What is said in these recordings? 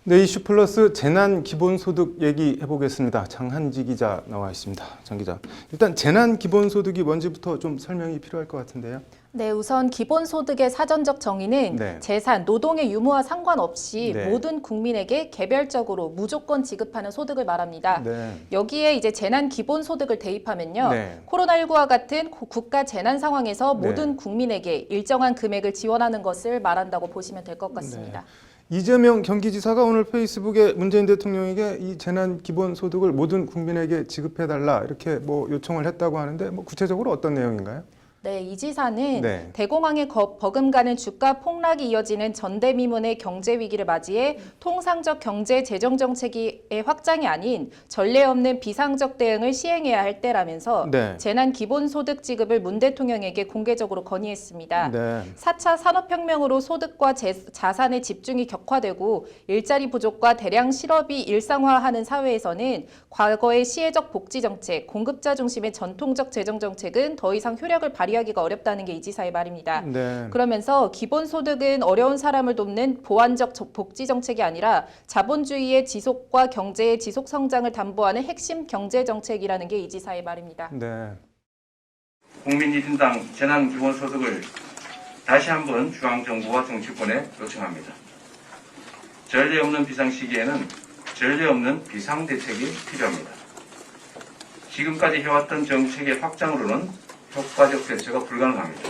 네, 이슈 플러스 재난 기본소득 얘기해 보겠습니다. 장한지 기자 나와 있습니다. 장 기자, 일단 재난 기본소득이 뭔지부터 좀 설명이 필요할 것 같은데요. 네, 우선 기본소득의 사전적 정의는 재산, 노동의 유무와 상관없이 모든 국민에게 개별적으로 무조건 지급하는 소득을 말합니다. 여기에 이제 재난 기본소득을 대입하면요. 코로나19와 같은 국가 재난 상황에서 모든 국민에게 일정한 금액을 지원하는 것을 말한다고 보시면 될 것 같습니다. 이재명 경기지사가 오늘 페이스북에 문재인 대통령에게 이 재난 기본소득을 모든 국민에게 지급해달라 이렇게 요청을 했다고 하는데 구체적으로 어떤 내용인가요? 네, 이 지사는 대공황에 버금가는 주가 폭락이 이어지는 전대미문의 경제 위기를 맞이해 통상적 경제 재정 정책의 확장이 아닌 전례 없는 비상적 대응을 시행해야 할 때라면서 재난 기본소득 지급을 문 대통령에게 공개적으로 건의했습니다. 4차 산업혁명으로 소득과 자산의 집중이 격화되고 일자리 부족과 대량 실업이 일상화하는 사회에서는 과거의 시혜적 복지 정책, 공급자 중심의 전통적 재정 정책은 더 이상 효력을 발휘하기가 어렵다는 게 이 지사의 말입니다. 그러면서 기본소득은 어려운 사람을 돕는 보완적 복지 정책이 아니라 자본주의의 지속과 경제의 지속 성장을 담보하는 핵심 경제 정책이라는 게 이 지사의 말입니다. 국민 1인당 재난 기본소득을 다시 한번 중앙정부와 정치권에 요청합니다. 전례 없는 비상 시기에는 전례 없는 비상대책이 필요합니다. 지금까지 해왔던 정책의 확장으로는 효과적 대처가 불가능합니다.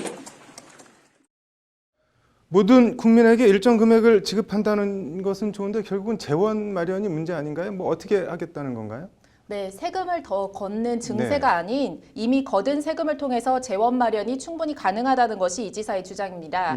모든 국민에게 일정 금액을 지급한다는 것은 좋은데 결국은 재원 마련이 문제 아닌가요? 어떻게 하겠다는 건가요? 네, 세금을 더 걷는 증세가 아닌 이미 거둔 세금을 통해서 재원 마련이 충분히 가능하다는 것이 이 지사의 주장입니다.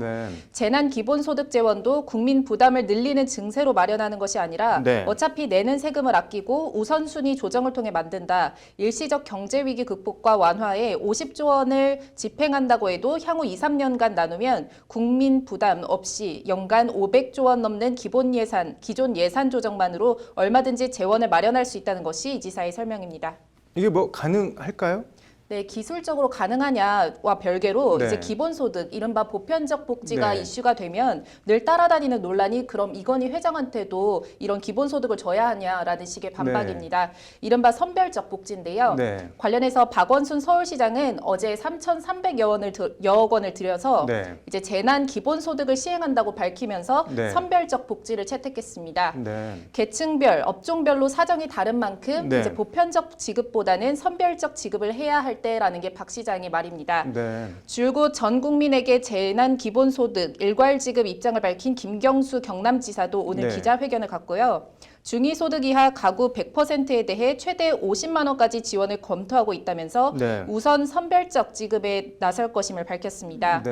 재난 기본소득 재원도 국민 부담을 늘리는 증세로 마련하는 것이 아니라 어차피 내는 세금을 아끼고 우선순위 조정을 통해 만든다. 일시적 경제위기 극복과 완화에 50조 원을 집행한다고 해도 향후 2, 3년간 나누면 국민 부담 없이 연간 500조 원 넘는 기존 예산 조정만으로 얼마든지 재원을 마련할 수 있다는 것이 이 지사의 설명입니다. 이게 가능할까요? 네, 기술적으로 가능하냐와 별개로 이제 기본소득, 이른바 보편적 복지가 이슈가 되면 늘 따라다니는 논란이 그럼 이건희 회장한테도 이런 기본소득을 줘야 하냐라는 식의 반박입니다. 이른바 선별적 복지인데요. 관련해서 박원순 서울시장은 어제 3,300여 원을 들여서 이제 재난 기본소득을 시행한다고 밝히면서 선별적 복지를 채택했습니다. 계층별, 업종별로 사정이 다른 만큼 이제 보편적 지급보다는 선별적 지급을 해야 할 때라는 게 박 시장의 말입니다. 줄곧 전 국민에게 재난 기본소득 일괄 지급 입장을 밝힌 김경수 경남지사도 오늘 기자회견을 갖고요. 중위소득 이하 가구 100%에 대해 최대 50만 원까지 지원을 검토하고 있다면서 우선 선별적 지급에 나설 것임을 밝혔습니다.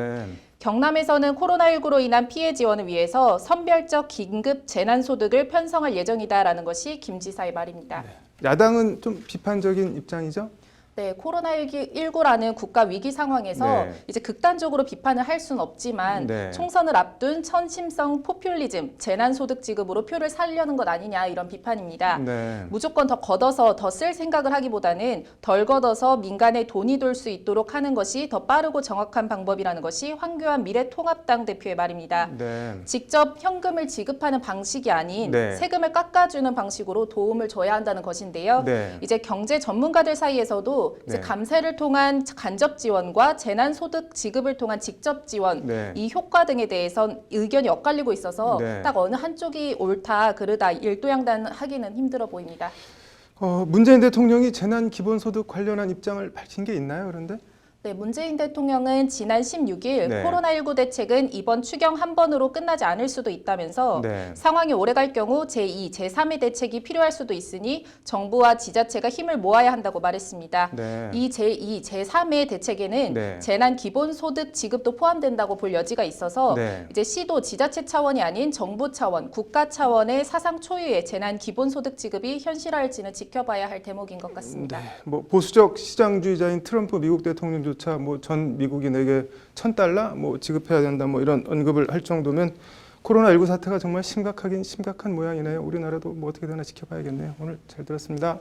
경남에서는 코로나19로 인한 피해 지원을 위해서 선별적 긴급 재난소득을 편성할 예정이다라는 것이 김 지사의 말입니다. 야당은 좀 비판적인 입장이죠? 네, 코로나19라는 국가 위기 상황에서 이제 극단적으로 비판을 할 수는 없지만 총선을 앞둔 천심성 포퓰리즘, 재난소득 지급으로 표를 살려는 것 아니냐 이런 비판입니다. 무조건 더 걷어서 더 쓸 생각을 하기보다는 덜 걷어서 민간에 돈이 돌 수 있도록 하는 것이 더 빠르고 정확한 방법이라는 것이 황교안 미래통합당 대표의 말입니다. 직접 현금을 지급하는 방식이 아닌 세금을 깎아주는 방식으로 도움을 줘야 한다는 것인데요. 이제 경제 전문가들 사이에서도 이제 감세를 통한 간접 지원과 재난소득 지급을 통한 직접 지원, 이 효과 등에 대해선 의견이 엇갈리고 있어서 딱 어느 한쪽이 옳다, 그르다 일도양단하기는 힘들어 보입니다. 문재인 대통령이 재난 기본소득 관련한 입장을 밝힌 게 있나요, 그런데? 네, 문재인 대통령은 지난 16일 코로나19 대책은 이번 추경 한 번으로 끝나지 않을 수도 있다면서 상황이 오래갈 경우 제2, 제3의 대책이 필요할 수도 있으니 정부와 지자체가 힘을 모아야 한다고 말했습니다. 이 제2, 제3의 대책에는 재난 기본소득 지급도 포함된다고 볼 여지가 있어서 이제 시도, 지자체 차원이 아닌 정부 차원, 국가 차원의 사상 초유의 재난 기본소득 지급이 현실화할지는 지켜봐야 할 대목인 것 같습니다. 보수적 시장주의자인 트럼프 미국 대통령도 전 미국인에게 $1,000 지급해야 된다 이런 언급을 할 정도면 코로나19 사태가 정말 심각하긴 심각한 모양이네요. 우리나라도 어떻게 되나 지켜봐야겠네요. 오늘 잘 들었습니다.